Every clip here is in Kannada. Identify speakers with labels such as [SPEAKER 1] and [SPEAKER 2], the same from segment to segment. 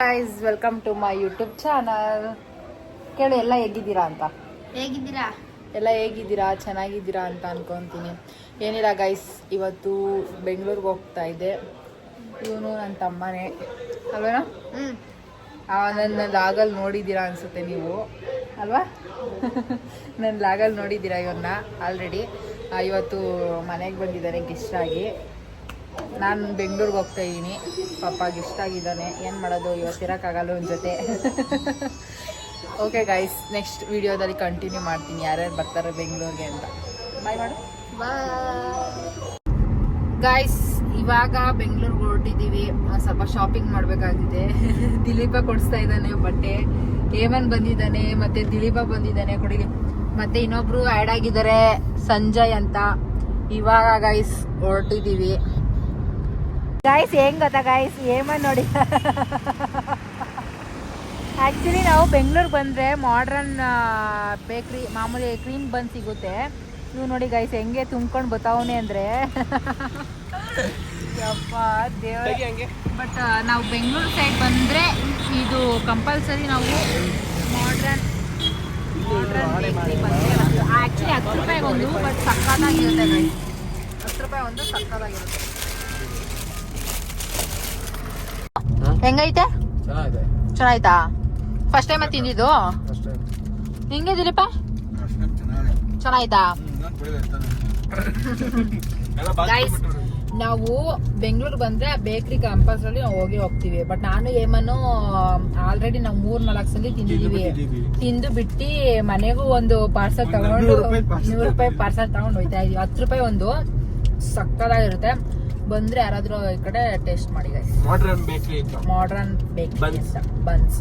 [SPEAKER 1] Guys welcome to my YouTube channel. ಕೇಳಿ ಎಲ್ಲ ಹೇಗಿದ್ದೀರಾ ಅಂತ. ಎಲ್ಲ ಹೇಗಿದ್ದೀರಾ, ಚೆನ್ನಾಗಿದ್ದೀರಾ ಅಂತ ಅನ್ಕೊಂತೀನಿ. ಏನಿಲ್ಲ ಗೈಸ್, ಇವತ್ತು ಬೆಂಗಳೂರಿಗೆ ಹೋಗ್ತಾ ಇದ್ದೆ. ಇವನು ನನ್ನ ತಮ್ಮನೇ ಅಲ್ವೇನೋ. ನನ್ನ ಲಾಗಲ್ಲಿ ನೋಡಿದ್ದೀರಾ ಅನ್ಸುತ್ತೆ ನೀವು ಅಲ್ವಾ. ನನ್ನ ಲಾಗಲ್ಲಿ ನೋಡಿದ್ದೀರಾ ಇವನ್ನ ಆಲ್ರೆಡಿ. ಇವತ್ತು ಮನೆಗೆ ಬಂದಿದ್ದಾನೆ ಗೆಸ್ಟ್ ಆಗಿ. ನಾನು ಬೆಂಗಳೂರಿಗೆ ಹೋಗ್ತಾ ಇದ್ದೀನಿ. ಪಾಪಾಗೆ ಇಷ್ಟ ಆಗಿದ್ದಾನೆ, ಏನು ಮಾಡೋದು, ಇವತ್ತಿರೋಕ್ಕಾಗಲ್ಲ ಒಂದು ಜೊತೆ. ಓಕೆ ಗೈಸ್, ನೆಕ್ಸ್ಟ್ ವಿಡಿಯೋದಲ್ಲಿ ಕಂಟಿನ್ಯೂ ಮಾಡ್ತೀನಿ ಯಾರ್ಯಾರು ಬರ್ತಾರೆ ಬೆಂಗಳೂರಿಗೆ ಅಂತ. ಬಾಯ್ ಮಾಡು. ಗೈಸ್, ಇವಾಗ ಬೆಂಗಳೂರಿಗೆ ಹೊರಟಿದ್ದೀವಿ. ಸ್ವಲ್ಪ ಶಾಪಿಂಗ್ ಮಾಡಬೇಕಾಗಿದೆ. ದಿಲೀಪ ಕೊಡಿಸ್ತಾ ಇದ್ದಾನೆ ಬಟ್ಟೆ. ಹೇಮನ್ ಬಂದಿದ್ದಾನೆ, ಮತ್ತೆ ದಿಲೀಪ ಬಂದಿದ್ದಾನೆ ಕೊಡಿಗೆ, ಮತ್ತೆ ಇನ್ನೊಬ್ರು ಆ್ಯಡ್ ಆಗಿದ್ದಾರೆ ಸಂಜಯ್ ಅಂತ. ಇವಾಗ ಗೈಸ್ ಹೊರಟಿದ್ದೀವಿ. ಗೈಸ್ ಹೆಂಗ್ ಗೊತ್ತಾ ಗೈಸ್, ಹೇಮನ್ ನೋಡಿ. ಆ್ಯಕ್ಚುಲಿ ನಾವು ಬೆಂಗಳೂರಿಗೆ ಬಂದರೆ ಮಾಡ್ರನ್ ಬೇಕ್ರಿ ಮಾಮೂಲಿ ಕ್ರೀಮ್ ಬನ್ ಸಿಗುತ್ತೆ. ಇವು ನೋಡಿ ಗೈಸ್ ಹೆಂಗೆ ತುಂಬ್ಕೊಂಡು ಬರ್ತಾವನೆ ಅಂದರೆ ಯಪ್ಪ ದೇವ್ರ. ಬಟ್ ನಾವು ಬೆಂಗಳೂರು ಸೈಡ್ ಬಂದರೆ ಇದು ಕಂಪಲ್ಸರಿ ನಾವು ಮಾಡ್ರನ್ ಬೇಕ್ರಿ ಬಂದರೆ ಆ್ಯಕ್ಚುಲಿ 10 ರೂಪಾಯಿಗೆ ಒಂದು, ಬಟ್ ಸಕ್ಕತ್ತಾಗಿರುತ್ತೆ ಗೈಸ್. 10 ರೂಪಾಯಿ ಒಂದು ಸಕ್ಕತ್ತಾಗಿರುತ್ತೆ. ಹೆಂಗೈತೆ? ಚೆನ್ನಾಯ್ತಾ? ಫಸ್ಟ್ ಟೈಮ್ ತಿಂದಿದ್ದು ಹಿಂಗೆ ದಿಲೀಪ? ಚೆನ್ನಾಯ್ತಾ? ಗೈಸ್, ನಾವು ಬೆಂಗಳೂರು ಬಂದ್ರೆ ಬೇಕ್ರಿ ಕಂಪಲ್ಸರಿ ನಾವು ಹೋಗ್ತೀವಿ. ಬಟ್ ನಾನು ಏಮನ್ನು ಆಲ್ರೆಡಿ ನಾವು 3-4 ಸಲ ತಿಂದಿದ್ದೀವಿ. ತಿಂದು ಬಿಟ್ಟು ಮನೆಗೂ ಒಂದು ಪಾರ್ಸಲ್ ತಗೊಂಡು 100 ರೂಪಾಯಿ ಪಾರ್ಸಲ್ ತಗೊಂಡು ಹೋಯ್ತಾ ಇದೀವಿ. 10 ರೂಪಾಯಿ ಒಂದು ಸಕ್ಕತ್ತಾಗಿರುತ್ತೆ. ಬಂದ್ರೆ ಯಾರಾದ್ರೂ ಈ ಕಡೆ ಟೇಸ್ಟ್ ಮಾಡಿ ಗೈಸ್. ಮಾಡ್ರನ್ ಬೇಕ್ರಿ ಬನ್ಸ್.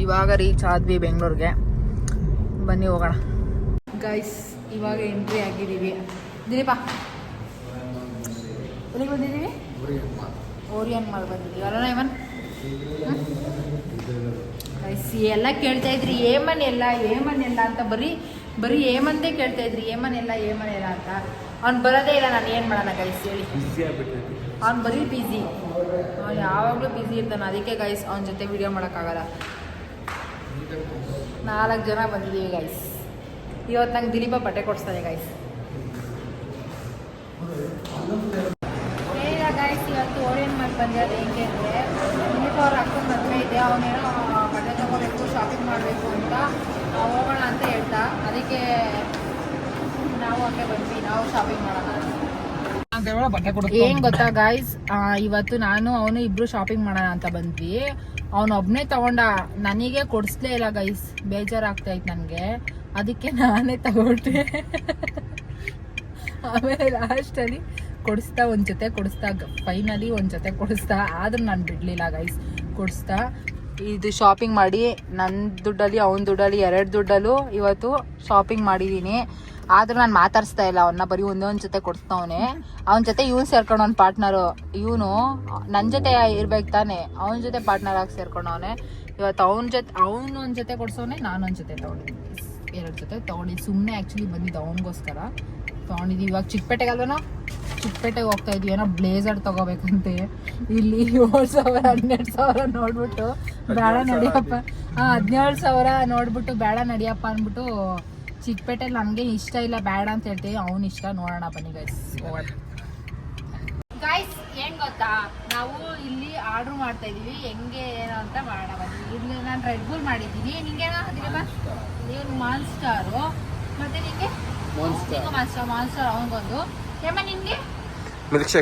[SPEAKER 1] ಇವಾಗ ರೀಚ್ ಆದ್ವಿ ಬೆಂಗಳೂರಿಗೆ. ಬನ್ನಿ ಹೋಗೋಣ ಗೈಸ್. ಇವಾಗ ಎಂಟ್ರಿ ಆಗಿದ್ದೀವಿ. ದಿಲೀಪ ಎಲ್ಲಿಗೆ ಬಂದಿದ್ದೀವಿ? ಓರಿಯನ್ ಮಾಲ್ ಬಂದಿದ್ದೀವಿ ಅಲ್ಲ ಇವನ್. ಗೈಸ್ ಎಲ್ಲ ಕೇಳ್ತಾ ಇದ್ರಿ ಏಮನ್ ಎಲ್ಲ ಅಂತ, ಬರೀ ಏಮಂದೇ ಕೇಳ್ತಾ ಇದ್ರಿ. ಏಮನ್ ಎಲ್ಲ ಅಂತ. ಅವ್ನು ಬರೋದೇ ಇಲ್ಲ. ನಾನು ಏನು ಮಾಡೋಣ ಗೈಸ್ ಹೇಳಿ. ಅವ್ನು ಬರೀ ಬಿಸಿ, ಅವ್ನು ಯಾವಾಗಲೂ ಬಿಸಿ ಇರ್ತಾನೆ. ಅದಕ್ಕೆ ಗೈಸ್ ಅವನ ಜೊತೆ ವಿಡಿಯೋ ಮಾಡೋಕ್ಕಾಗಲ್ಲ. 4 ಜನ ಬಂದಿದ್ದೀವಿ ಗೈಸ್. ಇವತ್ತು ನಂಗೆ ದಿಲೀಪ ಬಟ್ಟೆ ಕೊಡಿಸ್ತಾನೆ ಗೈಸ್. ಏನಿಲ್ಲ ಗೈಸ್, ಇವತ್ತು ಓರಿಯನ್ ಮಾಡಿ ಬಂದಿರೋದು ಹೆಂಗೆ ಅಂದರೆ, ದಿಲೀಪ ಅವ್ರ ಅಕ್ಕನ ಮದುವೆ ಇದೆ. ಅವನೇನೋ ಬಟ್ಟೆ ತೊಗೋಬೇಕು, ಶಾಪಿಂಗ್ ಮಾಡಬೇಕು ಅಂತ ಹೋಗೋಣ ಅಂತ ಹೇಳ್ತಾ, ಅದಕ್ಕೆ ನಾವು ಹಂಗೆ ಬಂದ್ವಿ. ನಾವು ಶಾಪಿಂಗ್ ಮಾಡೋಣ. ಏನ್ ಗೊತ್ತಾ ಗಾಯ್ಸ್, ಇವತ್ತು ನಾನು ಅವನು ಇಬ್ರು ಶಾಪಿಂಗ್ ಮಾಡೋಣ ಅಂತ ಬಂದ್ವಿ. ಅವನು ಒಬ್ನೇ ತಗೊಂಡ, ನನಗೆ ಕೊಡಿಸ್ಲೇ ಇಲ್ಲ ಗೈಸ್. ಬೇಜಾರಾಗ್ತಾ ಇತ್ತು ನನಗೆ, ಅದಕ್ಕೆ ನಾನೇ ತಗೊಂಡೆ. ಆಮೇಲೆ ಲಾಸ್ಟಲ್ಲಿ ಒಂದ್ ಜೊತೆ ಕೊಡಿಸ್ತಾ ಫೈನಲಿ ಒಂದ್ ಜೊತೆ ಕೊಡಿಸ್ತಾ. ಆದ್ರೂ ನಾನು ಬಿಡ್ಲಿಲ್ಲ ಗೈಸ್, ಕೊಡಿಸ್ತಾ. ಇದು ಶಾಪಿಂಗ್ ಮಾಡಿ ನನ್ನ ದುಡ್ಡಲ್ಲಿ ಅವನ ದುಡ್ಡಲ್ಲಿ 2 ದುಡ್ಡಲ್ಲೂ ಇವತ್ತು ಶಾಪಿಂಗ್ ಮಾಡಿದ್ದೀನಿ. ಆದ್ರೂ ನಾನು ಮಾತಾಡಿಸ್ತಾ ಇಲ್ಲ ಅವನ್ನ, ಬರೀ ಒಂದೊಂದು ಜೊತೆ ಕೊಡಿಸ್ತಾವನೆ. ಅವನ ಜೊತೆ ಇವನು ಸೇರ್ಕೊಂಡು ಅವ್ನ ಪಾರ್ಟ್ನರು. ಇವನು ನನ್ನ ಜೊತೆ ಇರ್ಬೇಕು ತಾನೆ, ಅವನ ಜೊತೆ ಪಾರ್ಟ್ನರ್ ಆಗಿ ಸೇರ್ಕೊಂಡವನೆ. ಇವತ್ತು ಅವನು ಒಂದು ಜೊತೆ ಕೊಡ್ಸೋನೆ, ನಾನು ಒಂದು ಜೊತೆ ತೊಗೊಂಡಿದ್ದೀನಿ. 2 ಜೊತೆ ತೊಗೊಂಡಿದ್ದು. ಸುಮ್ಮನೆ ಆ್ಯಕ್ಚುಲಿ ಬಂದಿದ್ದು ಅವನಿಗೋಸ್ಕರ ತೊಗೊಂಡಿದ್ದೀವಿ. ಇವಾಗ ಚಿಕ್ಕಪೇಟೆಗಲ್ವನೋ, ಚಿಕ್ಕಪೇಟೆಗೆ ಹೋಗ್ತಾ ಇದ್ವಿ. ಏನೋ ಬ್ಲೇಸರ್ ತೊಗೋಬೇಕಂತೆ. ಇಲ್ಲಿ 7,000 12,000 ನೋಡ್ಬಿಟ್ಟು ಬೇಡ ನಡಿಯಪ್ಪ. 17,000 ನೋಡ್ಬಿಟ್ಟು ಬೇಡ ನಡಿಯಪ್ಪ ಅಂದ್ಬಿಟ್ಟು ಚಿಕ್ಕಪೇಟೆಯಲ್ಲಿ ನನಗೆ ಇಷ್ಟ ಇಲ್ಲ, ಬೇಡ ಅಂತ ಹೇಳ್ತೀವಿ. ಅವ್ನು ಇಷ್ಟ, ನೋಡೋಣ ಬನ್ನಿ ಗೈಸ್. ಗೈಸ್ ಏನ್ ಗೊತ್ತಾ, ನಾವು ಇಲ್ಲಿ ಆರ್ಡ್ರ್ ಮಾಡ್ತಾ ಇದೀವಿ. ಹೆಂಗೆ ಏನು ಅಂತ ಮಾಡೋಣ ಬನ್ನಿ. ಇಲ್ಲಿ ನಾನು ರೆಡ್ ಬುಲ್ ಮಾಡಿದ್ದೀನಿ. ನಿಂಗೇನೋ ಅದಿಲ್ಲ, ನೀವು ಮಾನ್ಸ್ಟಾರು, ಮತ್ತೆ ನಿಂಗೆ ಮಾನ್ಸ್ಟರ್ ಅವನಿಗೊಂದು. ಏಮ ನಿನ್ಗೆ
[SPEAKER 2] ಮಿಲ್ಕ್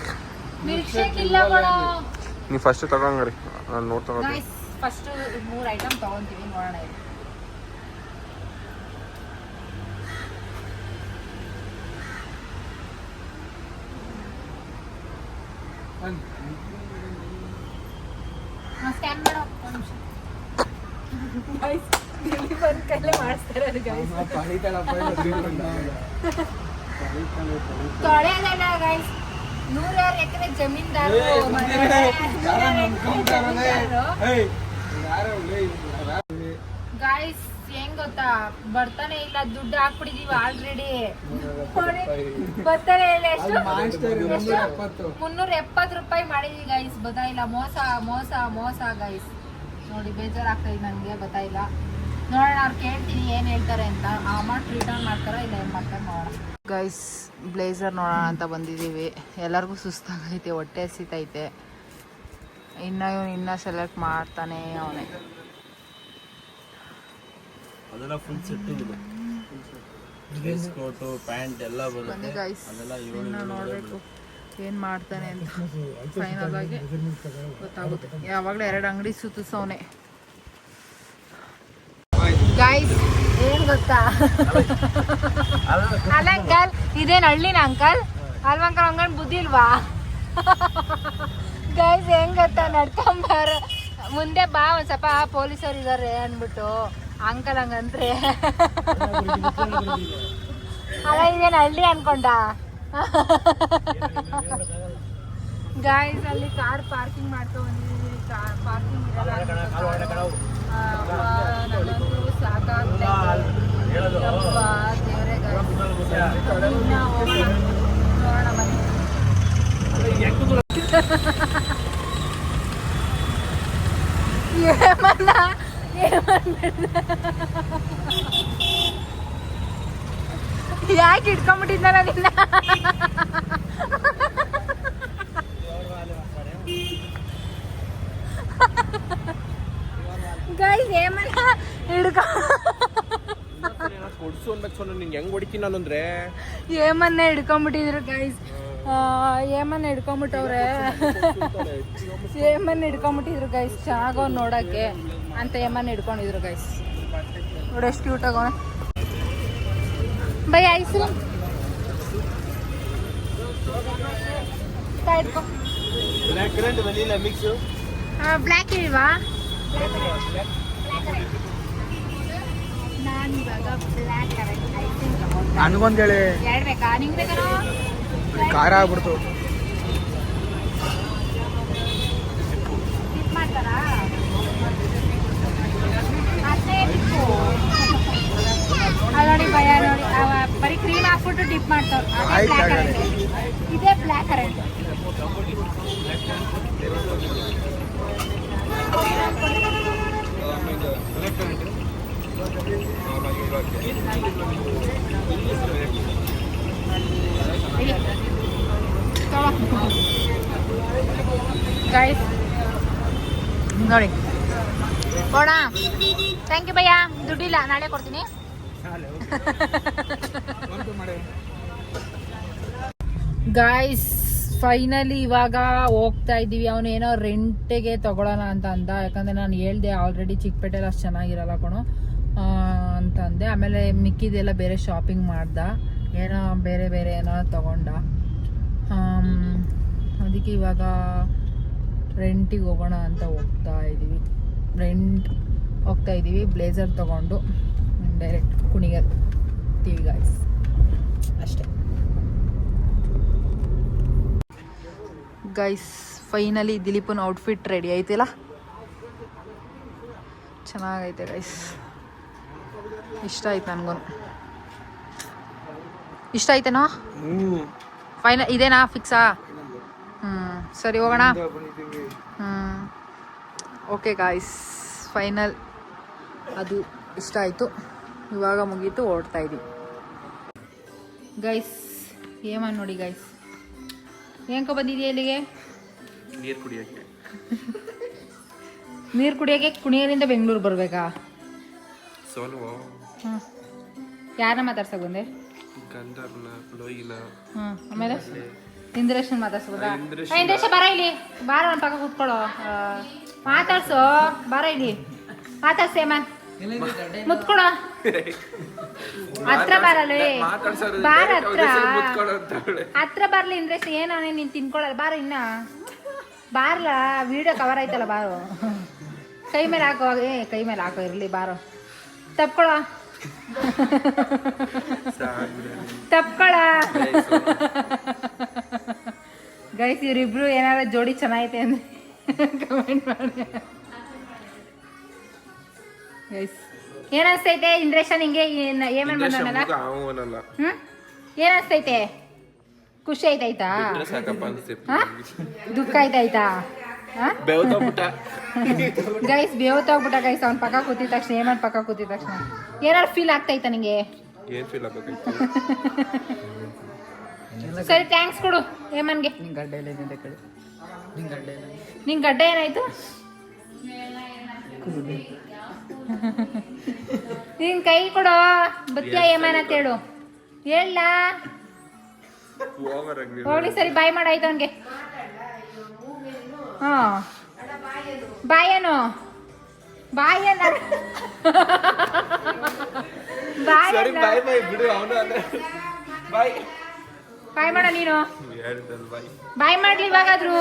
[SPEAKER 2] ಶೇಕ್
[SPEAKER 1] ಇಲ್ಲ ಕೊಡ.
[SPEAKER 2] ನೀವು ಫಸ್ಟ್ ತಗೊಂಡ್ರಿ, ನಾನು ನೋಡ್ತಾ.
[SPEAKER 1] ಗೈಸ್ ಫಸ್ಟ್ 3 ಐಟಮ್ ತಗೊಂತೀವಿ, ನೋಡೋಣ. ಸ್ಕ್ಯಾನ್ ಮಾಡೋ ಕೈಲೇ ಮಾಡಿಸ್ತಾರೆ ಗೈಸ್. ತೊಳೆಯೋದಲ್ಲ ಗೈಸ್, 100 ಎಕರೆ ಜಮೀನ್ದಾರು ಗೈಸ್. ಹೆಂಗ್ ಗೊತ್ತಾ, ಬರ್ತಾನೆ ಇಲ್ಲ, ದುಡ್ಡು ಹಾಕ್ಬಿಟ್ಟಿದೀವಿ ಆಲ್ರೆಡಿ. ಬರ್ತಾನೆ ಇಲ್ಲ. ಎಷ್ಟು 370 ರೂಪಾಯಿ ಮಾಡಿದೀವಿ ಗೈಸ್. ಗೊತ್ತಾಯಿಲ್ಲ, ಮೋಸ ಮೋಸ ಮೋಸ ಗೈಸ್. ನೋಡಿ ಬೇಜಾರಾಗ್ತಾ ಇದೆ ನನಗೆ, ಗೊತ್ತಾಯಿಲ್ಲ. ನೋಡೋಣ, ಅವ್ರು ಕೇಳ್ತೀನಿ ಏನು ಹೇಳ್ತಾರೆ ಅಂತ. ಆ ಅಮೌಂಟ್ ರಿಟರ್ನ್ ಮಾಡ್ತಾರೋ ಇಲ್ಲ ಏನು ಮಾಡ್ತಾರೆ ನೋಡೋಣ. ಗೈಸ್ ಬ್ಲೇಸರ್ ನೋಡೋಣ ಅಂತ ಬಂದಿದ್ದೀವಿ. ಎಲ್ಲರಿಗೂ ಸುಸ್ತಾಗೈತೆ, ಹೊಟ್ಟೆ ಹಸಿತೈತೆ. ಇವನು ಸೆಲೆಕ್ಟ್ ಮಾಡ್ತಾನೆ ಅವನೇ.
[SPEAKER 3] ಅದೆಲ್ಲ ಫುಲ್ ಸೆಟ್ ಇದೆ, ಡ್ರೆಸ್ ಕೋಟು ಪ್ಯಾಂಟ್ ಎಲ್ಲ ಬರುತ್ತೆ.
[SPEAKER 1] ಗೈಸ್ ಇನ್ನು ನೋಡಬೇಕು ಏನು ಮಾಡ್ತಾನೆ ಅಂತ. ಫೈನಲ್ ಆಗಿ ಗೊತ್ತಾಗುತ್ತೆ. ಯಾವಾಗಲೂ 2 ಅಂಗಡಿ ಸುತ್ತಿಸವನೆ. ಗೈಸ್ ಏನು ಗೊತ್ತಾ, ಅಲ್ಲ ಅಂಕಲ್, ಇದೇನು ಹಳ್ಳಿನ ಅಂಕಲ್? ಅಲ್ವಾ ಅಂಕಲ್? ಹಂಗಂಡ್ ಬುದ್ಧಿ ಇಲ್ವಾ? ಗೈಸ್ ಹೆಂಗ್ ಗೊತ್ತಾ, ನಡ್ಕೊಂಬಾರ ಮುಂದೆ ಬಾ, ಒಂದು ಸ್ವಲ್ಪ ಪೊಲೀಸರು ಇದ್ದಾರೆ ಅಂದ್ಬಿಟ್ಟು ಅಂಕಲ್ ಹಂಗಂದ್ರೆ. ಅಲ್ಲ ಇದೇನು ಹಳ್ಳಿ ಅನ್ಕೊಂಡ. ಗಾಯ್ಸ್ ಅಲ್ಲಿ ಕಾರ್ ಪಾರ್ಕಿಂಗ್ ಮಾಡ್ಕೊ ಬಂದಿದ್ದೀವಿ. ಪಾರ್ಕಿಂಗ್ ಇರಲ್ಲ, ನನಗಂತೂ ಸಾಕಾಗ್ತೈತೆ. ದೇವರೇ ಗಾಯ್ಸ್, ನೋಡೋಣ ಬನ್ನಿ. ಯಾಕೆ ಇಟ್ಕೊಂಡ್ಬಿಟ್ಟಿದ್ನಲ್ಲ ನಿನ್ನ? ಗೈಸ್ ಏಮನ್ನ ಹಿಡ್ಕೊ
[SPEAKER 2] ಕೊಡ್ಸು ಅಂದಾಗ ನಿಂಗೆ ಹೆಂಗ್ ಹೊಡಿತೀನಿ ನಾನು ಅಂದ್ರೆ
[SPEAKER 1] ಏಮನ್ನ ಹಿಡ್ಕೊಂಡ್ಬಿಟ್ಟಿದ್ರು ಗೈಸ್. ಏಮನ್ನ ಹಿಡ್ಕೊಂಡ್ಬಿಟ್ಟವ್ರೆ, ಏಮನ್ನ ಹಿಡ್ಕೊಂಡ್ಬಿಟ್ಟಿದ್ರು ಗೈಸ್. ಚೆನ್ನಾಗೋ ನೋಡಕ್ಕೆ ಅಂತ ಏಮನ್ನ ಹಿಡ್ಕೊಂಡಿದ್ರು ಗೈಸ್. ನೋಡಿ ಎಷ್ಟು ಕ್ಯೂಟ್ ಆಗೋಣ. ಬೈ ಐಸು ಇಟ್ಕೊ. ಬ್ಲ್ಯಾಕ್ ಇಲ್ವಾ? ನಾನು ಇವಾಗ ಬ್ಲ್ಯಾಕ್
[SPEAKER 2] ನನಗೊಂದೇಳಿ
[SPEAKER 1] ಎರಡು ಬೇಕಾ? ನಿಂಗೆ ಬೇಕಾ?
[SPEAKER 2] ಖಾರ ಆಗ್ಬಿಡ್ತು.
[SPEAKER 1] ಟಿಪ್ ಮಾಡ್ತಾರಾ? ಅದೇ ಟಿಪ್ಪು. ಅಲ್ಲಿ ನೋಡಿ ಭಯ ನೋಡಿ, ಬರೀ ಕ್ರೀಮ್ ಹಾಕ್ಬಿಟ್ಟು ಡಿಪ್ ಮಾಡ್ತಾವ. ಇದೇ ಬ್ಲ್ಯಾಕ್ ಕರೆಂಟ್. ಗೈಸ್ ನೋಡಿ ಕೊಡ. ಥ್ಯಾಂಕ್ ಯು ಭಯ್ಯ. ದುಡ್ಡಿಲ್ಲ, ನಾಳೆ ಕೊಡ್ತೀನಿ. ಗೈಸ್ ಫೈನಲಿ ಇವಾಗ ಹೋಗ್ತಾ ಇದ್ದೀವಿ. ಅವನೇನೋ ರೆಂಟಿಗೆ ತಗೊಳ್ಳೋಣ ಅಂತ ಅಂದ. ಯಾಕಂದರೆ ನಾನು ಹೇಳ್ದೆ ಆಲ್ರೆಡಿ ಚಿಕ್ಕಪೇಟೆಲಿ ಅಷ್ಟು ಚೆನ್ನಾಗಿರಲ್ಲ ಕಣೋ ಅಂತ ಅಂದೆ. ಆಮೇಲೆ ಮಿಕ್ಕಿದೆಲ್ಲ ಬೇರೆ ಶಾಪಿಂಗ್ ಮಾಡ್ದ, ಏನೋ ಬೇರೆ ಬೇರೆ ಏನೋ ತಗೊಂಡ. ಅದಕ್ಕೆ ಇವಾಗ ರೆಂಟಿಗೆ ಹೋಗೋಣ ಅಂತ ಹೋಗ್ತಾ ಇದ್ದೀವಿ. ಬ್ಲೇಸರ್ ತಗೊಂಡು ಡೈರೆಕ್ಟ್ ಕುಣಿಗಲ್ ಟಿವಿ ಗಾಯ್ಸ್ ಅಷ್ಟೇ. ಗೈಸ್ ಫೈನಲಿ ದಿಲೀಪನ ಔಟ್ಫಿಟ್ ರೆಡಿ ಐತಿಲ್ಲ, ಚೆನ್ನಾಗೈತೆ ಗೈಸ್. ಇಷ್ಟ ಆಯ್ತು ನನಗೂ. ಇಷ್ಟ ಆಯ್ತೇನೋ? ಫೈನಲ್ ಇದೇನಾ ಫಿಕ್ಸಾ? ಸರಿ ಹೋಗೋಣ. ಓಕೆ ಗಾಯ್ಸ್, ಫೈನಲ್ ಅದು ಇಷ್ಟ ಆಯಿತು. ಇವಾಗ ಮುಗೀತು, ಓಡ್ತಾ ಇದ್ದೀವಿ ಗೈಸ್. ಏಮನ್ ನೋಡಿ ಗೈಸ್, ಏನಕ್ಕೆ ಬಂದಿದೆಯಾ ಇಲ್ಲಿಗೆ?
[SPEAKER 2] ನೀರು ಕುಡಿಯೋಕ್ಕೆ.
[SPEAKER 1] ನೀರು ಕುಡಿಯೋಕ್ಕೆ ಕುಣಿಯರಿಂದ ಬೆಂಗಳೂರು ಬರಬೇಕಾ?
[SPEAKER 2] ಸೋನು
[SPEAKER 1] ಯಾರನ್ನ ಮಾತಾಡ್ಸಕ್ ಬಂದೆ?
[SPEAKER 2] ಗಂಧರ್ನ ಲೋಯಿನ.
[SPEAKER 1] ಆಮೇಲೆ ಇಂದ್ರೇಶನ್ ಮಾತಾಡ್ಸ್ಬೋದಾ? ಇಂದ್ರೇಶ ಬರ ಇಲ್ಲಿ, ಬಾರ ನನ್ನ ಪಕ್ಕ ಕೂತ್ಕೊಳ್ಳೋ, ಮಾತಾಡ್ಸೋ, ಬರ ಇಲ್ಲಿ ಮಾತಾಡ್ಸೇ ಮನ್ ಮುತ್ಕೊಳ ಹತ್ರ ಬರಲ್ಲ, ಬಾರ ಹತ್ರ ಬರ್ಲಿ. ಇಂದ್ರೇಶ ಏನೇ ನೀನ್ ತಿನ್ಕೊಳಲ್ಲ, ಬಾರ ಇನ್ನ ಬಾರ್ಲ. ವಿಡಿಯೋ ಕವರ್ ಆಯ್ತಲ್ಲ, ಬಾರು ಕೈ ಮೇಲೆ ಹಾಕೋ. ಕೈ ಮೇಲೆ ಹಾಕೋ ಇರ್ಲಿ, ಬಾರೋ ತಪ್ಕೊಳ ತಪ್ಕೊಳ. ಗೈಸ್ ಇವ್ರಿಬ್ರು ಏನಾರ ಜೋಡಿ ಚೆನ್ನಾಗೈತೆ ಅಂದ್ರೆ ಕಮೆಂಟ್ ಮಾಡಿ ಗೈಸ್. ಏನನ್ಸ್ತೈತೆ ಇಂದ್ರೇಶ ನಿಂಗೆ ಏಮನ್ ಬಂದವನಲ್ಲ
[SPEAKER 2] ಅವನಲ್ಲ
[SPEAKER 1] ಏನ್ ಅನ್ಸ್ತೈತೆ ಖುಷಿ ಆಯ್ತಾಯ್ತಾ
[SPEAKER 2] ಸಾಕಪ್ಪ ಅನ್ಸ್ತೈತೆ
[SPEAKER 1] ದುಃಖ ಆಯ್ತಾಯ್ತಾ
[SPEAKER 2] ಬೆವತೋಗ್ಬಿಟ್ಟ
[SPEAKER 1] ಗೈಸ್ ಬೇವತ್ತೋಗ್ಬಿಟ್ಟ ಗೈಸ್ ಅವ್ನ ಪಕ್ಕ ಕೂತಿದ ತಕ್ಷಣ ಏಮನ್ ಪಕ್ಕ ಕೂತಿದ ತಕ್ಷಣ ಏನಾರು ಫೀಲ್ ಆಗ್ತೈತಾ ನಿಂಗೆ
[SPEAKER 2] ಏನ್ ಫೀಲ್ ಆಗ್ಬೇಕಾಯ್ತು
[SPEAKER 1] ಸರಿ ಥ್ಯಾಂಕ್ಸ್ ಕೊಡು ಏಮನ್ಗೆ ನಿಂಗೆ ಗಡ್ಡ ಏನಾಯ್ತು ನಿನ್ ಕೈ ಕೊಡು ಬತ್ತಿಯ ಏಮನ್ ಅಂತ ಹೇಳು ಹೇಳ
[SPEAKER 2] ಓವರ್ ಆಗಿ
[SPEAKER 1] ಹೋಗ್ಲಿ ಸರಿ ಬಾಯ್ ಮಾಡಾಯ್ತು ಅವನ್ಗೆ ಹಾ ಬಾಯೇನು ಬಾಯೇನ
[SPEAKER 2] ಸರಿ ಬಾಯ್ ಬಾಯ್ ಬಿಡು ಅವನು ಅಂದ್ರೆ ಬಾಯ್
[SPEAKER 1] ಬಾಯ್ ಮಾಡ ನೀನು
[SPEAKER 2] ಹೇಳ್ದಲ್ ಬಾಯ್
[SPEAKER 1] ಬಾಯ್ ಮಾಡ್ಲಿ ಇವಾಗಾದ್ರು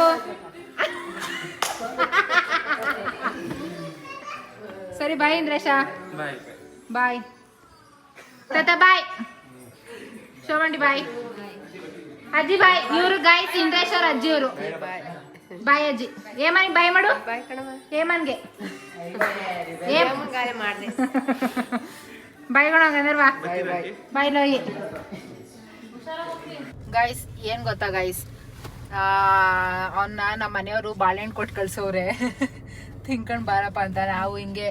[SPEAKER 1] ಸರಿ ಬಾಯ್ ಇಂದ್ರೇಶ
[SPEAKER 2] ಬಾಯ್
[SPEAKER 1] ಬಾಯ್ ತಾತ ಬಾಯ್ ಶೋಭಂಡಿ ಬಾಯ್ ಅಜ್ಜಿ ಬಾಯ್ ಇವರು ಗಾಯ್ಸ್ ಇಂದ್ರೇಶ್ ಅವ್ರ ಅಜ್ಜಿ ಅವರು ಬಾಯ್ ಅಜ್ಜಿ ಏಮನ್ ಬಾಯ್ ಮಾಡು ಏಮನ್ಗೆ ಬಾಯ್ ಗಣಂದ್ರೆ ಬಾ ಬಾಯ್ ಲೋಯಿ ಗೈಸ್ ಏನ್ ಗೊತ್ತಾ ಗೈಸ್ ಅವನ್ನ ನಮ್ಮ ಮನೆಯವರು ಬಾಳೆಹಣ್ಣು ಕೊಟ್ಟು ಕಳ್ಸೋರೆ ತಿನ್ಕೊಂಡ್ ಬಾರಪ್ಪ ಅಂತ ನಾವು ಹಿಂಗೆ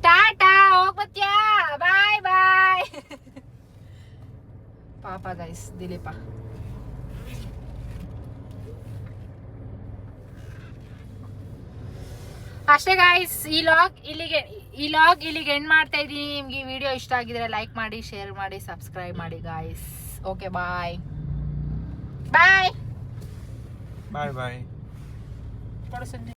[SPEAKER 1] ಟಾಟಾ ಹೋಗ್ಬತ್ಯಾ ಬಾಯ್ ಬಾಯ್ ಪಾಪ ಗೈಸ್ ದಿಲೀಪ ಅಷ್ಟೇ ಗಾಯ್ಸ್ ಈ ಲಾಗ್ ಇಲ್ಲಿಗೆ ಎಂಡ್ ಮಾಡ್ತಾ ಇದೀನಿ ನಿಮ್ಗೆ ಈ ವಿಡಿಯೋ ಇಷ್ಟ ಆಗಿದ್ರೆ ಲೈಕ್ ಮಾಡಿ ಶೇರ್ ಮಾಡಿ ಸಬ್ಸ್ಕ್ರೈಬ್ ಮಾಡಿ ಗಾಯ್ಸ್ ಓಕೆ ಬಾಯ್ ಬಾಯ್
[SPEAKER 2] ಬಾಯ್ ಬಾಯ್
[SPEAKER 1] ಕೊಡು ಸಂಜೆ